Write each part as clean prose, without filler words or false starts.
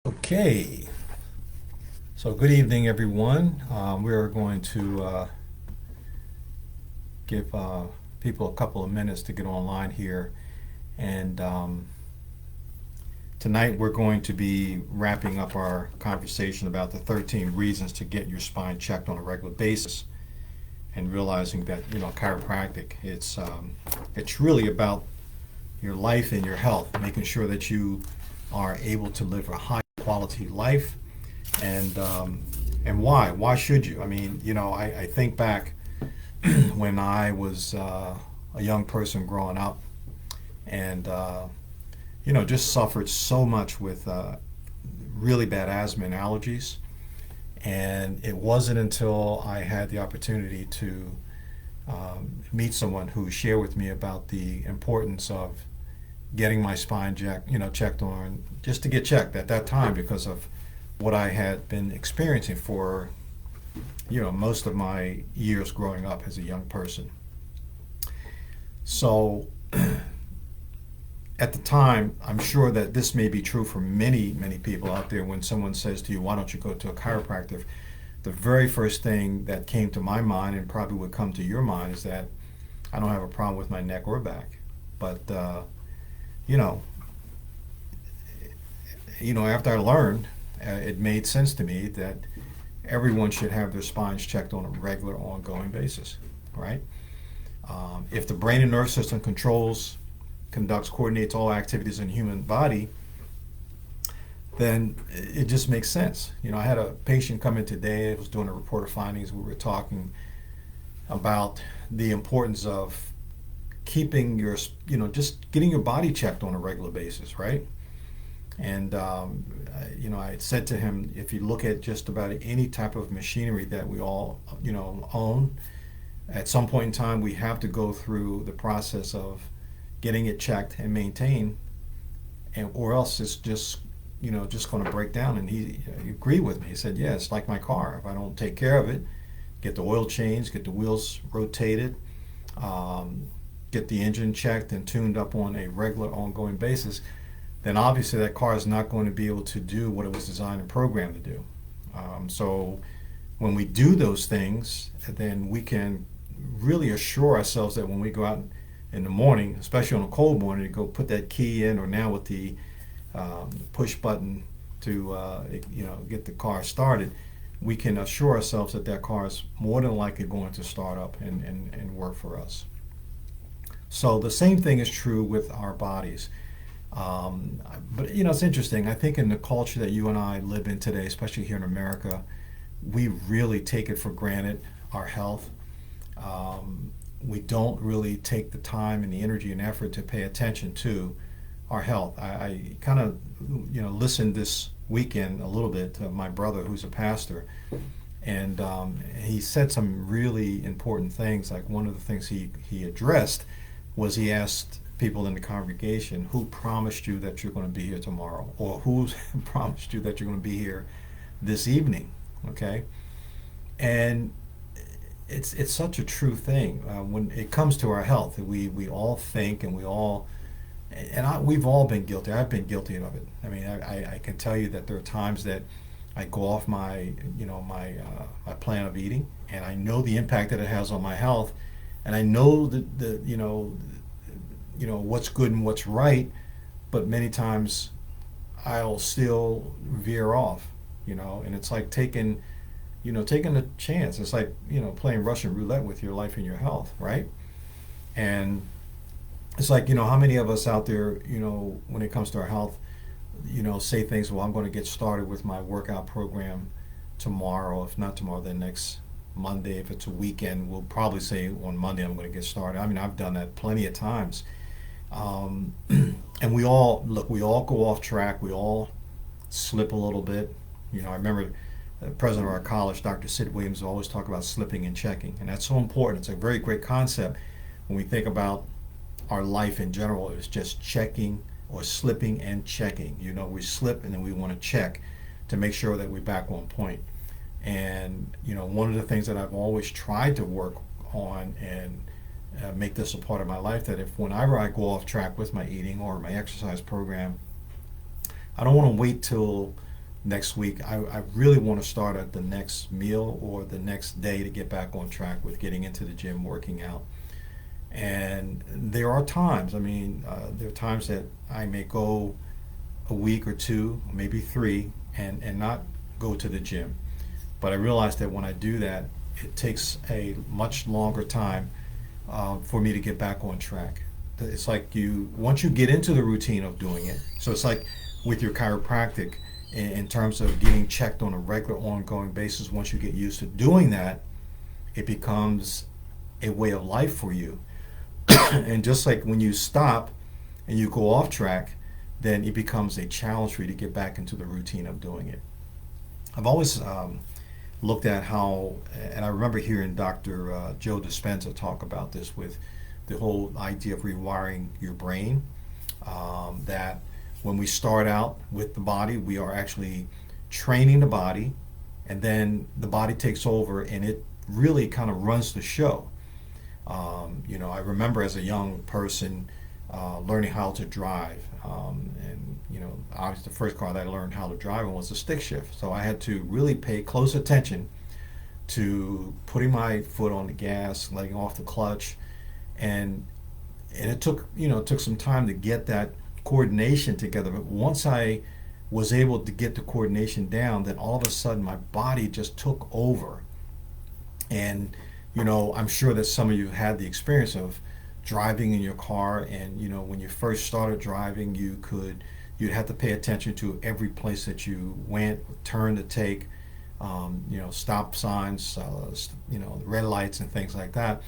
Okay, so good evening, everyone. We are going to give people a couple of minutes to get online here. And tonight we're going to be wrapping up our conversation about the 13 reasons to get your spine checked on a regular basis and realizing that, chiropractic, it's really about your life and your health, making sure that you are able to live a high quality life. And why should you? I mean, I think back when I was a young person growing up, and just suffered so much with really bad asthma and allergies. And it wasn't until I had the opportunity to meet someone who shared with me about the importance of getting my spine checked on, just to get checked at that time because of what I had been experiencing for most of my years growing up as a young person. So at the time, I'm sure that this may be true for many, many people out there. When someone says to you, why don't you go to a chiropractor? The very first thing that came to my mind, and probably would come to your mind, is that I don't have a problem with my neck or back. But, you know, after I learned, it made sense to me that everyone should have their spines checked on a regular, ongoing basis, right? If the brain and nerve system conducts, coordinates all activities in the human body, then it just makes sense. I had a patient come in today. I was doing a report of findings. We were talking about the importance of keeping just getting your body checked on a regular basis, right? And I said to him, if you look at just about any type of machinery that we all, own, at some point in time we have to go through the process of getting it checked and maintained, and or else it's just going to break down. And he agreed with me. He said, yeah, it's like my car. If I don't take care of it, get the oil changed, get the wheels rotated, get the engine checked and tuned up on a regular, ongoing basis, then obviously that car is not going to be able to do what it was designed and programmed to do. So when we do those things, then we can really assure ourselves that when we go out in the morning, especially on a cold morning, to go put that key in, or now with the push button to get the car started, we can assure ourselves that that car is more than likely going to start up and work for us. So the same thing is true with our bodies. But it's interesting. I think in the culture that you and I live in today, especially here in America, we really take it for granted, our health. We don't really take the time and the energy and effort to pay attention to our health. I kind of listened this weekend a little bit to my brother, who's a pastor, and he said some really important things. Like, one of the things he addressed was, he asked people in the congregation, who promised you that you're going to be here tomorrow, or who's promised you that you're going to be here this evening? Okay. And it's such a true thing. When it comes to our health, we all think, and we've all been guilty. I've been guilty of it. I mean, I can tell you that there are times that I go off my my plan of eating, and I know the impact that it has on my health, and I know what's good and what's right, but many times I'll still veer off, and it's like taking a chance. It's like, playing Russian roulette with your life and your health, right? And it's like, how many of us out there, when it comes to our health, say things, well, I'm going to get started with my workout program tomorrow. If not tomorrow, then next Monday. If it's a weekend, we'll probably say on Monday I'm going to get started. I mean, I've done that plenty of times. And we all go off track. We all slip a little bit. I remember the president of our college, Dr. Sid Williams, always talk about slipping and checking, and that's so important. It's a very great concept when we think about our life in general. It's just checking, or slipping and checking. We slip and then we want to check to make sure that we're back on point. And one of the things that I've always tried to work on and make this a part of my life, that if whenever I go off track with my eating or my exercise program, I don't want to wait till next week. I really want to start at the next meal or the next day to get back on track with getting into the gym, working out. And there are times, there are times that I may go a week or two, maybe three, and not go to the gym. But I realize that when I do that, it takes a much longer time for me to get back on track. It's like once you get into the routine of doing it, so it's like with your chiropractic in terms of getting checked on a regular, ongoing basis. Once you get used to doing that, it becomes a way of life for you. And just like when you stop and you go off track, then it becomes a challenge for you to get back into the routine of doing it. I've always looked at how, and I remember hearing Dr. Joe Dispenza talk about this with the whole idea of rewiring your brain, that when we start out with the body, we are actually training the body, and then the body takes over and it really kind of runs the show. I remember as a young person learning how to drive, and obviously the first car that I learned how to drive in was a stick shift. So I had to really pay close attention to putting my foot on the gas, letting off the clutch, and it took some time to get that coordination together. But once I was able to get the coordination down, then all of a sudden my body just took over. And I'm sure that some of you had the experience of driving in your car, and when you first started driving, you'd have to pay attention to every place that you went, turn to take, stop signs, red lights and things like that.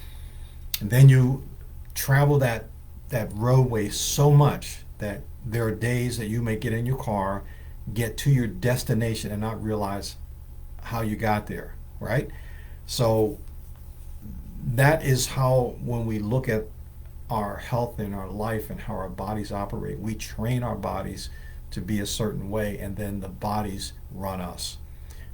And then you travel that roadway so much that there are days that you may get in your car, get to your destination, and not realize how you got there, right? So that is how, when we look at our health and our life and how our bodies operate, we train our bodies to be a certain way, and then the bodies run us.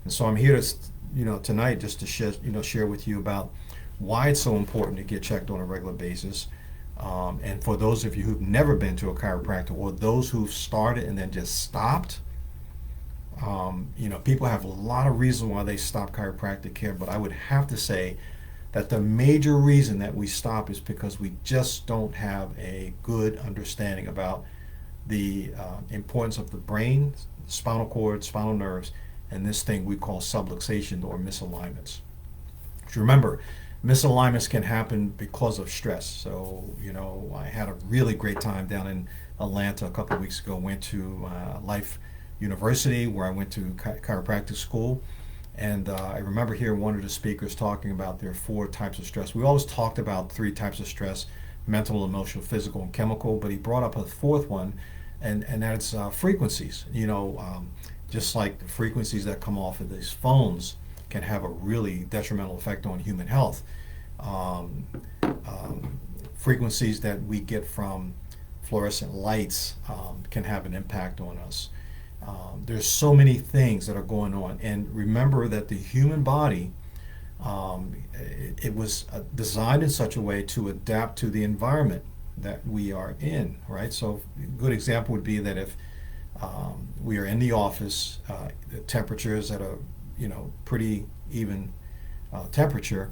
And so I'm here to, tonight, just to share with you about why it's so important to get checked on a regular basis. And for those of you who've never been to a chiropractor, or those who've started and then just stopped, people have a lot of reasons why they stop chiropractic care, but I would have to say that the major reason that we stop is because we just don't have a good understanding about the importance of the brain, spinal cord, spinal nerves, and this thing we call subluxation or misalignments. Remember, misalignments can happen because of stress. So, I had a really great time down in Atlanta a couple of weeks ago. Went to Life University, where I went to chiropractic school. And I remember hearing one of the speakers talking about there are 4 types of stress. We always talked about 3 types of stress: mental, emotional, physical, and chemical. But he brought up a 4th one, and that's frequencies. Just like the frequencies that come off of these phones can have a really detrimental effect on human health. Frequencies that we get from fluorescent lights can have an impact on us. There's so many things that are going on, and remember that the human body, it was designed in such a way to adapt to the environment that we are in, right? So a good example would be that if we are in the office, the temperature is at a pretty even temperature,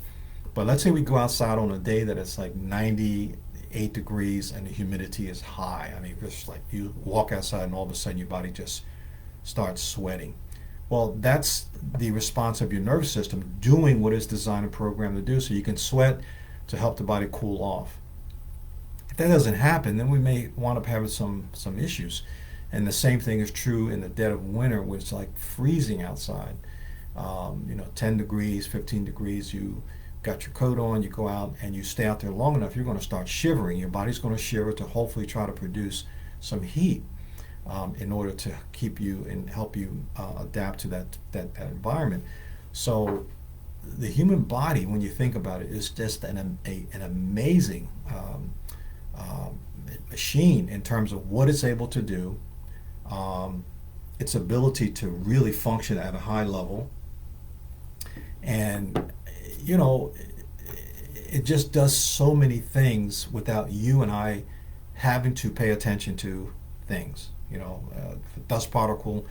but let's say we go outside on a day that it's like 98 degrees and the humidity is high. Just like you walk outside and all of a sudden your body just starts sweating. Well, that's the response of your nervous system doing what it's designed and programmed to do, so you can sweat to help the body cool off. If that doesn't happen, then we may wind up having some issues. And the same thing is true in the dead of winter, when it's like freezing outside. 10 degrees, 15 degrees, you got your coat on, you go out and you stay out there long enough, you're going to start shivering. Your body's going to shiver to hopefully try to produce some heat in order to keep you and help you adapt to that environment. So the human body, when you think about it, is just an amazing machine in terms of what it's able to do, its ability to really function at a high level. And it just does so many things without you and I having to pay attention to things. Dust particle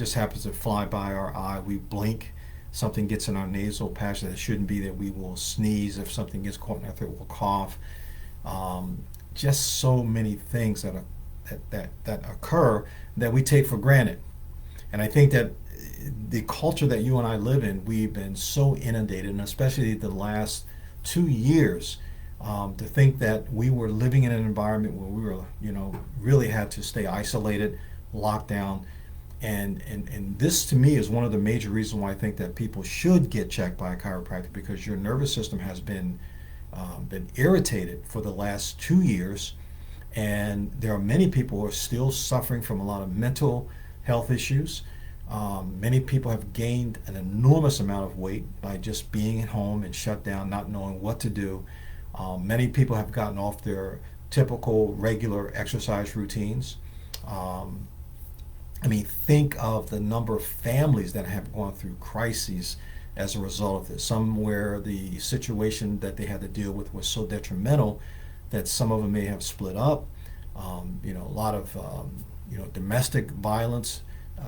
just happens to fly by our eye. We blink, something gets in our nasal passage that shouldn't be there. We will sneeze. If something gets caught in our throat, we'll cough. Just so many things that occur that we take for granted. And I think that the culture that you and I live in, we've been so inundated, and especially the last 2 years, to think that we were living in an environment where we were, really had to stay isolated, locked down. And this to me is one of the major reasons why I think that people should get checked by a chiropractor, because your nervous system has been irritated for the last 2 years, and there are many people who are still suffering from a lot of mental health issues. Many people have gained an enormous amount of weight by just being at home and shut down, not knowing what to do. Many people have gotten off their typical regular exercise routines. Think of the number of families that have gone through crises as a result of this. Some where the situation that they had to deal with was so detrimental that some of them may have split up. A lot of domestic violence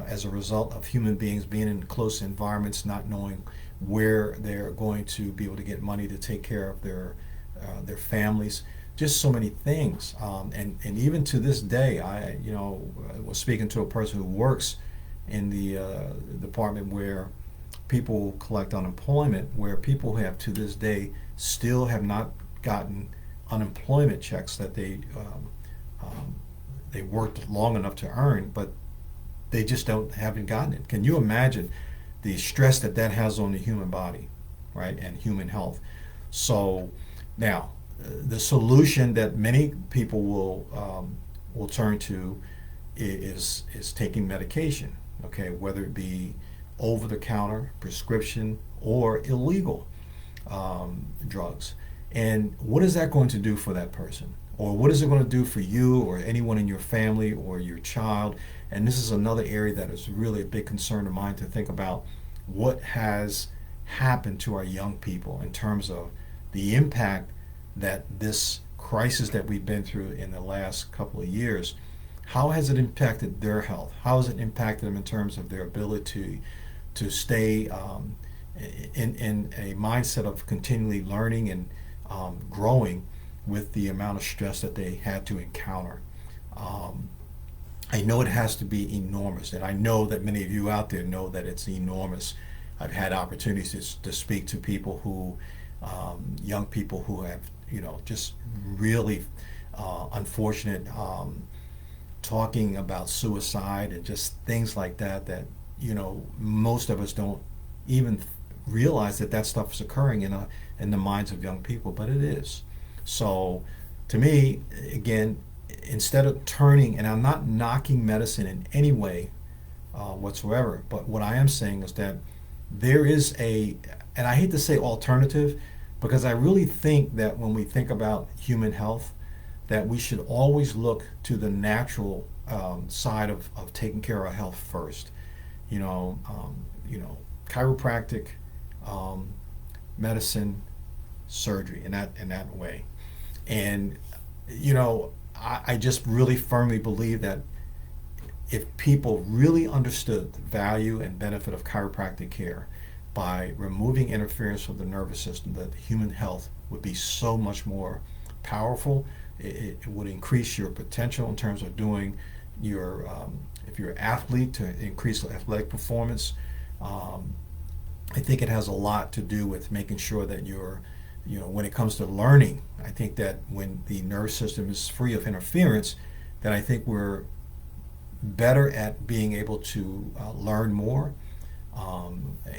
as a result of human beings being in close environments, not knowing where they're going to be able to get money to take care of their families. Just so many things, and even to this day, I was speaking to a person who works in the department where people collect unemployment, where people have to this day still have not gotten unemployment checks that they worked long enough to earn, but they just haven't gotten it. Can you imagine the stress that has on the human body, right, and human health? So now, the solution that many people will turn to is taking medication, okay, whether it be over-the-counter, prescription, or illegal drugs. And what is that going to do for that person? Or what is it going to do for you or anyone in your family or your child? And this is another area that is really a big concern of mine, to think about what has happened to our young people in terms of the impact that this crisis that we've been through in the last couple of years, how has it impacted their health? How has it impacted them in terms of their ability to stay in a mindset of continually learning and growing with the amount of stress that they had to encounter? I know it has to be enormous, and I know that many of you out there know that it's enormous. I've had opportunities to speak to people who, young people who have, just really unfortunate, talking about suicide and just things like that, most of us don't even realize that stuff is occurring in the minds of young people, but it is. So to me, again, instead of turning, and I'm not knocking medicine in any way whatsoever, but what I am saying is that there is and I hate to say alternative, because I really think that when we think about human health, that we should always look to the natural side of taking care of our health first. Chiropractic, medicine, surgery, in that way. And I just really firmly believe that if people really understood the value and benefit of chiropractic care, by removing interference from the nervous system, that human health would be so much more powerful. It would increase your potential in terms of doing your, if you're an athlete, to increase athletic performance. I think it has a lot to do with making sure that when it comes to learning, I think that when the nervous system is free of interference, then I think we're better at being able to learn more,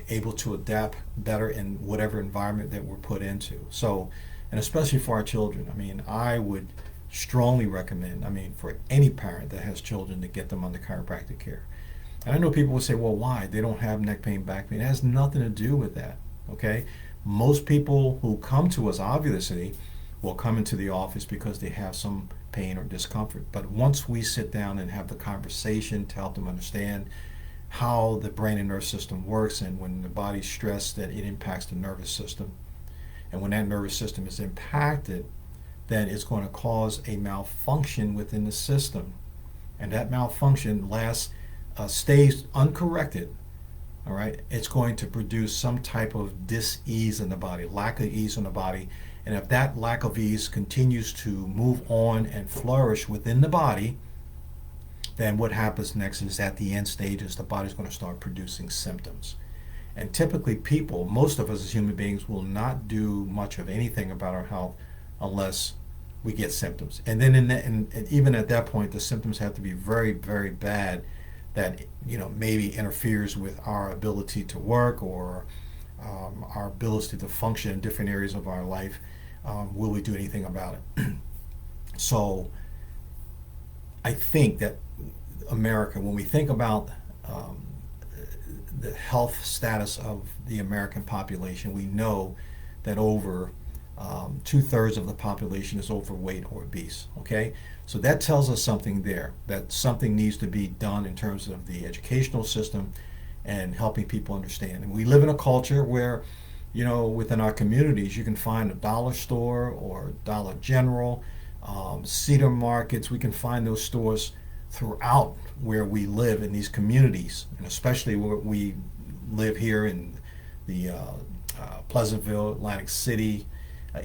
able to adapt better in whatever environment that we're put into. So, and especially for our children, I would strongly recommend, for any parent that has children, to get them under chiropractic care. And I know people will say, well, why? They don't have neck pain, back pain. It has nothing to do with that, okay? Most people who come to us, obviously, will come into the office because they have some pain or discomfort. But once we sit down and have the conversation to help them understand how the brain and nervous system works, and when the body's stressed, that it impacts the nervous system. And when that nervous system is impacted, then it's going to cause a malfunction within the system. And that malfunction lasts stays uncorrected, all right, it's going to produce some type of dis-ease in the body, lack of ease in the body. And if that lack of ease continues to move on and flourish within the body, then what happens next is at the end stages, the body's going to start producing symptoms. And typically people, most of us as human beings, will not do much of anything about our health unless we get symptoms. And then and even at that point, the symptoms have to be very, very bad that, maybe interferes with our ability to work or our ability to function in different areas of our life. Will we do anything about it? So I think that America, when we think about the health status of the American population, we know that over 2/3 of the population is overweight or obese. Okay, so that tells us something there, that something needs to be done in terms of the educational system and helping people understand. And we live in a culture where, within our communities, you can find a dollar store or Dollar General, Cedar Markets. We can find those stores throughout where we live in these communities, and especially where we live here in the Pleasantville, Atlantic City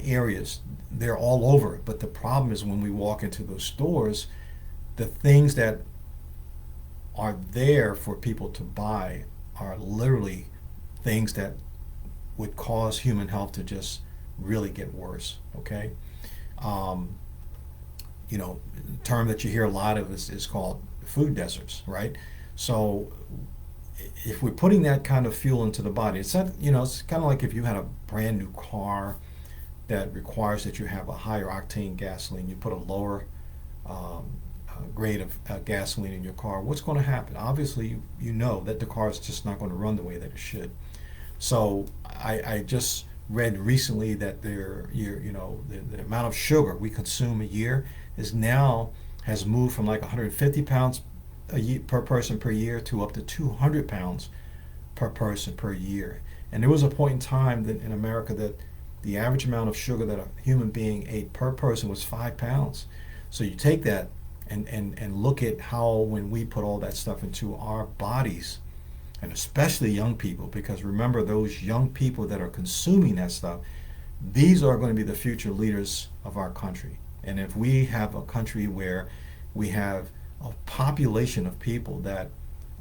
areas. They're all over. But the problem is when we walk into those stores, the things that are there for people to buy are literally things that would cause human health to just really get worse. Okay. The term that you hear a lot of is called food deserts, right? So if we're putting that kind of fuel into the body, it's not, it's kind of like if you had a brand new car that requires that you have a higher octane gasoline, you put a lower grade of gasoline in your car, what's going to happen? Obviously, you know that the car is just not going to run the way that it should. So I just read recently that the amount of sugar we consume a year has moved from like 150 pounds per person per year to up to 200 pounds per person per year. And there was a point in time that in America that the average amount of sugar that a human being ate per person was 5 pounds. So you take that and look at how when we put all that stuff into our bodies, and especially young people, because remember, those young people that are consuming that stuff, these are going to be the future leaders of our country. And if we have a country where we have a population of people that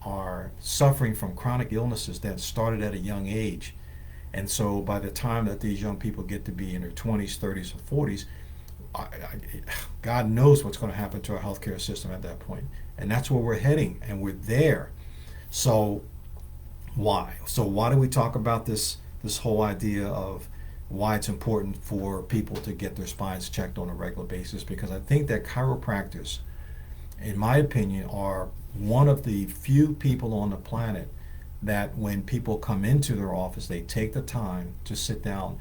are suffering from chronic illnesses that started at a young age, and so by the time that these young people get to be in their 20s, 30s, or 40s, God knows what's going to happen to our healthcare system at that point. And that's where we're heading, and we're there. So why? So why do we talk about this whole idea of why it's important for people to get their spines checked on a regular basis? Because I think that chiropractors, in my opinion, are one of the few people on the planet that when people come into their office, they take the time to sit down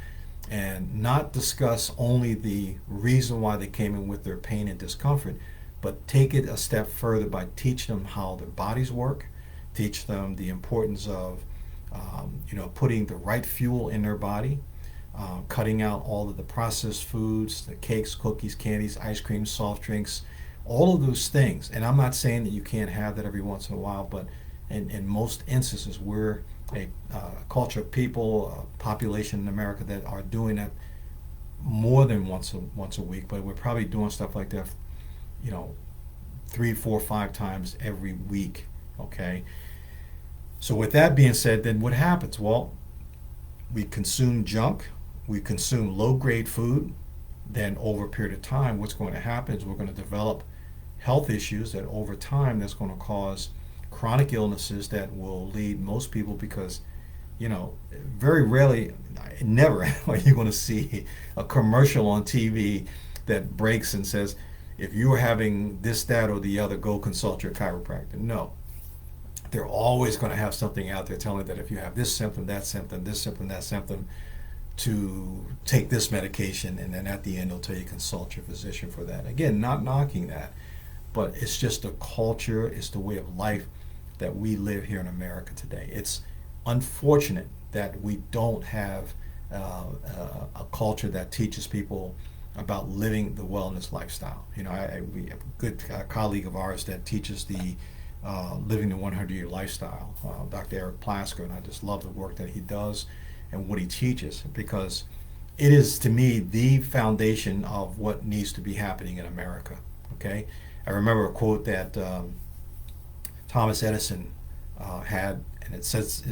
and not discuss only the reason why they came in with their pain and discomfort, but take it a step further by teaching them how their bodies work, teach them the importance of putting the right fuel in their body, cutting out all of the processed foods, the cakes, cookies, candies, ice cream, soft drinks, all of those things. And I'm not saying that you can't have that every once in a while, but in most instances, we're a culture of people, a population in America that are doing that more than once a week, but we're probably doing stuff like that, 3, 4, 5 times every week. Okay. So with that being said, then what happens? Well, we consume junk, we consume low-grade food. Then over a period of time, what's going to happen is we're going to develop health issues that over time that's going to cause chronic illnesses that will lead most people, because very rarely, never are you going to see a commercial on TV that breaks and says, if you are having this, that, or the other, go consult your chiropractor. No. They're always going to have something out there telling that if you have this symptom, that symptom, this symptom, that symptom, to take this medication, and then at the end they'll tell you consult your physician for that. Again, not knocking that, but it's just a culture, it's the way of life that we live here in America today. It's unfortunate that we don't have a culture that teaches people about living the wellness lifestyle. We have a good colleague of ours that teaches the Living the 100-Year Lifestyle, Dr. Eric Plasker, and I just love the work that he does and what he teaches, because it is, to me, the foundation of what needs to be happening in America. Okay, I remember a quote that Thomas Edison had, and it says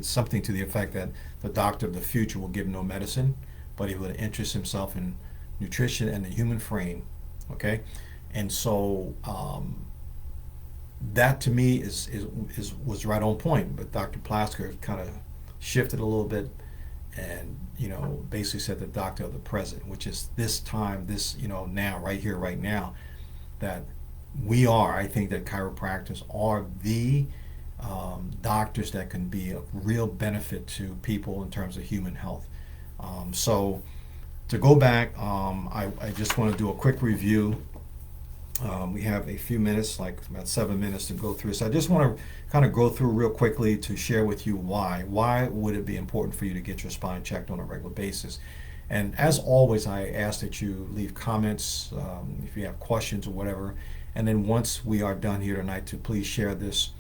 something to the effect that the doctor of the future will give no medicine, but he would interest himself in nutrition and the human frame. Okay, and so that to me was right on point. But Dr. Plasker kind of shifted a little bit, and basically said the doctor of the present, which is this time, this now, right here, right now, that we are. I think that chiropractors are the doctors that can be a real benefit to people in terms of human health. So to go back, I just want to do a quick review. We have a few minutes, like about 7 minutes to go through. So I just want to kind of go through real quickly to share with you why. Why would it be important for you to get your spine checked on a regular basis? And as always, I ask that you leave comments if you have questions or whatever. And then once we are done here tonight, to please share this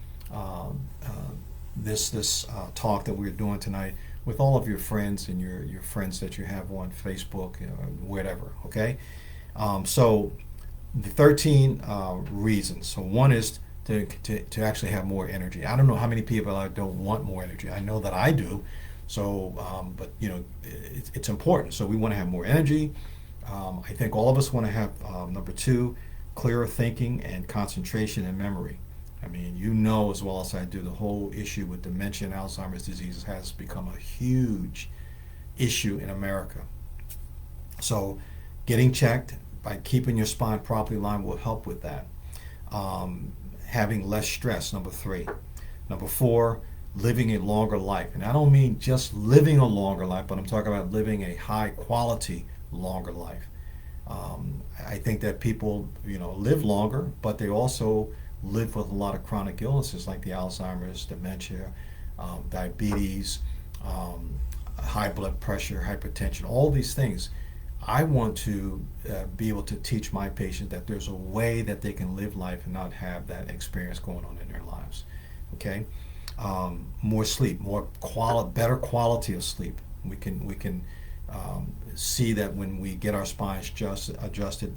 talk that we're doing tonight with all of your friends and your friends that you have on Facebook, whatever. Okay, so the 13 reasons. So one is to actually have more energy. I don't know how many people don't want more energy. I know that I do. So, but it's important. So we want to have more energy. I think all of us want to have number 2, clearer thinking and concentration and memory. I mean, as well as I do, the whole issue with dementia and Alzheimer's disease has become a huge issue in America. So getting checked by keeping your spine properly aligned will help with that. Having less stress, number 3. Number 4, living a longer life. And I don't mean just living a longer life, but I'm talking about living a high quality longer life. I think that people, live longer, but they also live with a lot of chronic illnesses like the Alzheimer's, dementia, diabetes, high blood pressure, hypertension, all these things. I want to be able to teach my patients that there's a way that they can live life and not have that experience going on in their lives. Okay, more sleep, better quality of sleep. We can see that when we get our spines adjusted,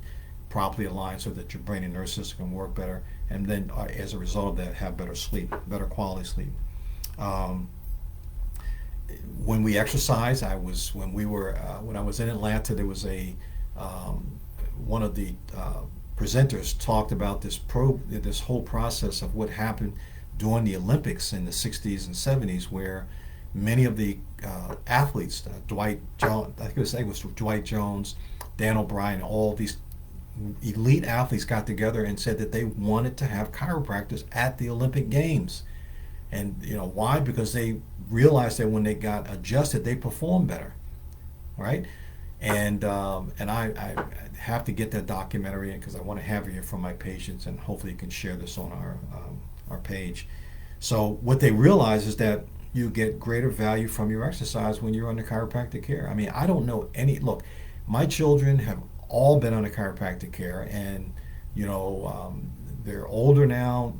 properly aligned, so that your brain and nervous system can work better, and then as a result of that, have better sleep, better quality sleep. When we exercise, when I was in Atlanta, there was one of the presenters talked about this whole process of what happened during the Olympics in the 60s and 70s, where many of the athletes, Dwight Jones, Dan O'Brien, all these elite athletes got together and said that they wanted to have chiropractors at the Olympic Games. And why? Because they realized that when they got adjusted, they performed better, right? And I have to get that documentary in, because I want to have it here for my patients, and hopefully you can share this on our page. So what they realize is that you get greater value from your exercise when you're under chiropractic care. I mean, I don't know look, my children have all been under chiropractic care, and they're older now.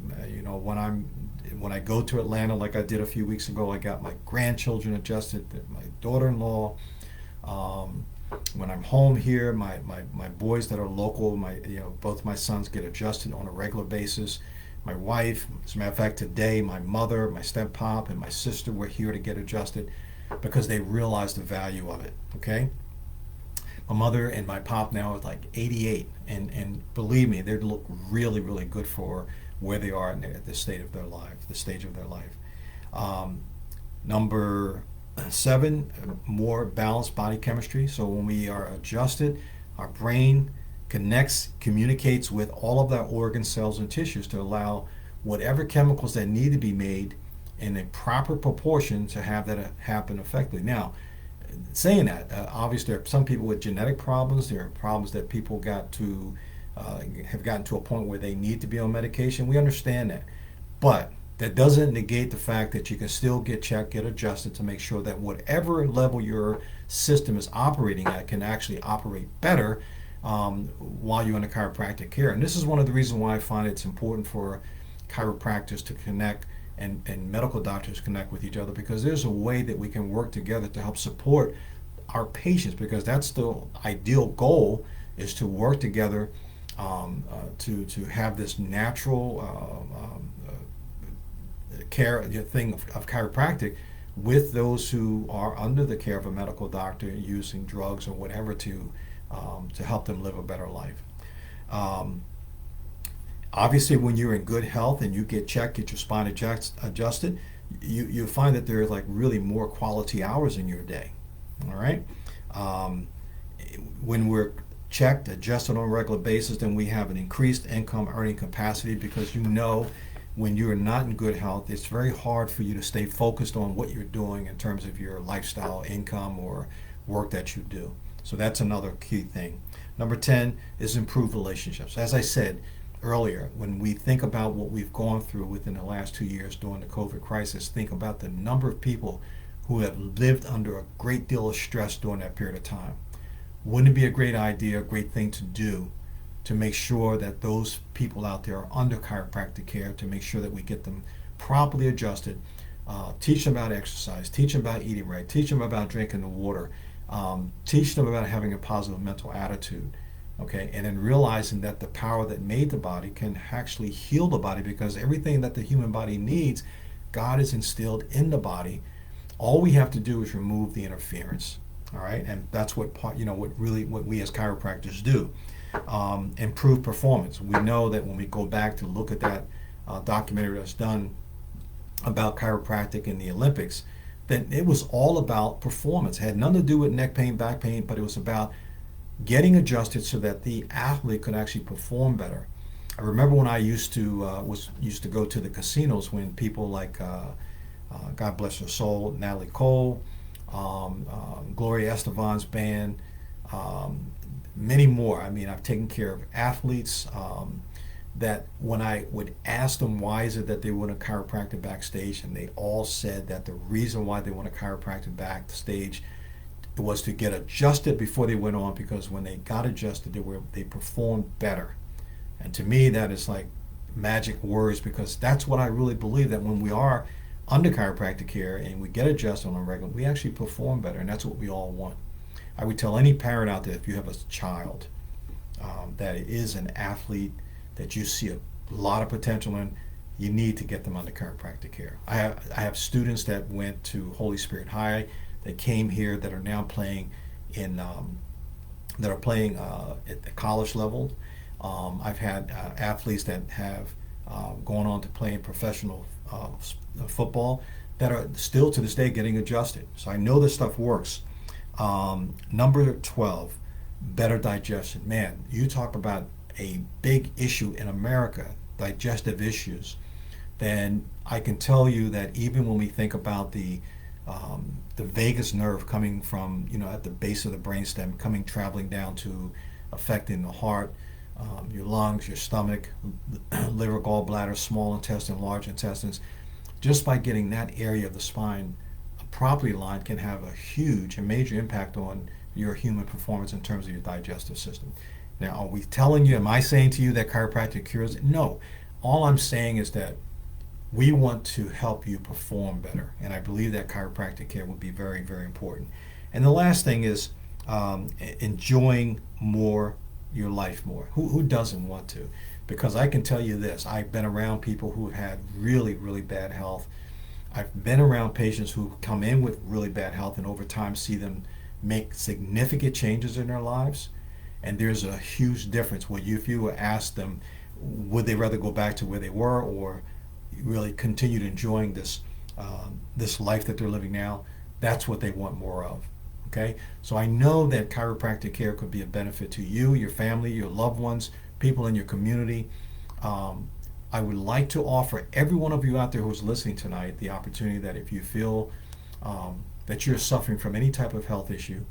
When I go to Atlanta, like I did a few weeks ago, I got my grandchildren adjusted, my daughter-in-law. When I'm home here, my boys that are local, both my sons get adjusted on a regular basis. My wife, as a matter of fact, today, my mother, my step-pop, and my sister were here to get adjusted because they realized the value of it. Okay. My mother and my pop now is like 88, and believe me, they look really, really good for where they are at the stage of their life. Number 7, more balanced body chemistry. So when we are adjusted, our brain communicates with all of our organ cells and tissues to allow whatever chemicals that need to be made in a proper proportion to have that happen effectively. Now, saying that, obviously there are some people with genetic problems. There are problems that people have gotten to a point where they need to be on medication. We understand that. But that doesn't negate the fact that you can still get checked, get adjusted to make sure that whatever level your system is operating at can actually operate better while you're under chiropractic care. And this is one of the reasons why I find it's important for chiropractors to connect and medical doctors connect with each other, because there's a way that we can work together to help support our patients, because that's the ideal goal, is to work together to have this natural care thing of chiropractic with those who are under the care of a medical doctor using drugs or whatever to help them live a better life. Obviously, when you're in good health and you get checked, get your spine adjusted, you find that there's like really more quality hours in your day. All right. When we're checked, adjusted on a regular basis, then we have an increased income earning capacity, because when you're not in good health, it's very hard for you to stay focused on what you're doing in terms of your lifestyle, income, or work that you do. So that's another key thing. Number 10 is improved relationships. As I said earlier, when we think about what we've gone through within the last 2 years during the COVID crisis, think about the number of people who have lived under a great deal of stress during that period of time. Wouldn't it be a great idea, a great thing to do, to make sure that those people out there are under chiropractic care, to make sure that we get them properly adjusted, teach them about exercise, teach them about eating right, teach them about drinking the water, teach them about having a positive mental attitude, okay, and then realizing that the power that made the body can actually heal the body, because everything that the human body needs, God has instilled in the body. All we have to do is remove the interference, all right, and that's what what we as chiropractors do. Improve performance. We know that when we go back to look at that documentary that's done about chiropractic in the Olympics, that it was all about performance. It had nothing to do with neck pain, back pain, but it was about getting adjusted so that the athlete could actually perform better. I remember when I used to go to the casinos, when people like God bless her soul, Natalie Cole, Gloria Estefan's band, many more. I mean, I've taken care of athletes that when I would ask them why is it that they want a chiropractor backstage, and they all said that the reason why they want a chiropractor backstage was to get adjusted before they went on, because when they got adjusted, they performed better. And to me, that is like magic words, because that's what I really believe, that when we are under chiropractic care and we get adjusted on a regular, we actually perform better, and that's what we all want. I would tell any parent out there, if you have a child that is an athlete that you see a lot of potential in, you need to get them under chiropractic care. I have students that went to Holy Spirit High, that came here, that are now playing at the college level. I've had athletes that have gone on to play in professional football, that are still to this day getting adjusted. So I know this stuff works. Number 12, better digestion. Man, you talk about a big issue in America, digestive issues, then I can tell you that even when we think about the vagus nerve coming from, at the base of the brainstem, traveling down to affecting the heart, your lungs, your stomach, liver, gallbladder, small intestine, large intestines, just by getting that area of the spine properly aligned can have a huge and major impact on your human performance in terms of your digestive system. Now, are we telling you, am I saying to you that chiropractic cures it? No. All I'm saying is that we want to help you perform better, and I believe that chiropractic care will be very, very important. And the last thing is enjoying your life more. Who doesn't want to? Because I can tell you this, I've been around people who have had really, really bad health. I've been around patients who come in with really bad health, and over time see them make significant changes in their lives. And there's a huge difference where if you ask them, would they rather go back to where they were, or really continue enjoying this life that they're living now, that's what they want more of. Okay, so I know that chiropractic care could be a benefit to you, your family, your loved ones, people in your community. I would like to offer every one of you out there who's listening tonight the opportunity that if you feel that you're suffering from any type of health issue,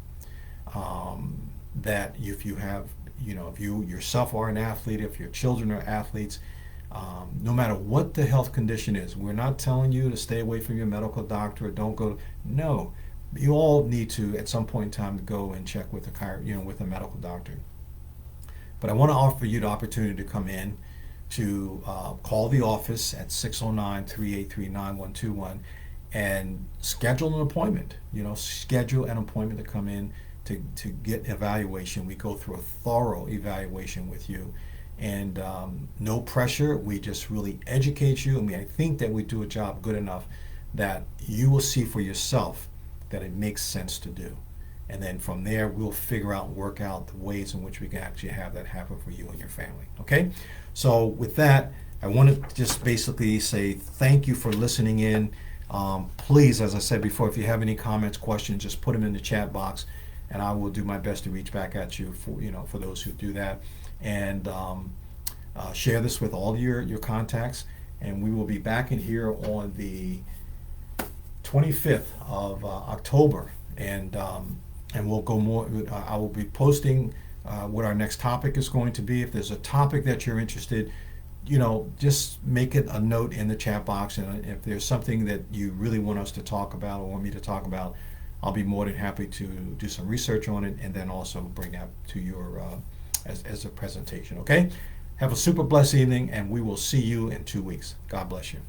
that if you have, if you yourself are an athlete, if your children are athletes, no matter what the health condition is, we're not telling you to stay away from your medical doctor or don't go. No, you all need to at some point in time go and check with with a medical doctor. But I want to offer you the opportunity to come in to call the office at 609-383-9121 and schedule an appointment. Schedule an appointment to come in to get evaluation. We go through a thorough evaluation with you, and no pressure. We just really educate you, and I think that we do a job good enough that you will see for yourself that it makes sense to do. And then from there, we'll figure out and work out the ways in which we can actually have that happen for you and your family. Okay? So with that, I want to just basically say thank you for listening in. Please, as I said before, if you have any comments, questions, just put them in the chat box, and I will do my best to reach back at you for those who do that. And share this with all your contacts. And we will be back in here on the 25th of October, and we'll go more. I will be posting what our next topic is going to be. If there's a topic that you're interested, just make it a note in the chat box, and if there's something that you really want us to talk about or want me to talk about, I'll be more than happy to do some research on it and then also bring that to your as a presentation. Okay? Have a super blessed evening, and we will see you in 2 weeks. God bless you.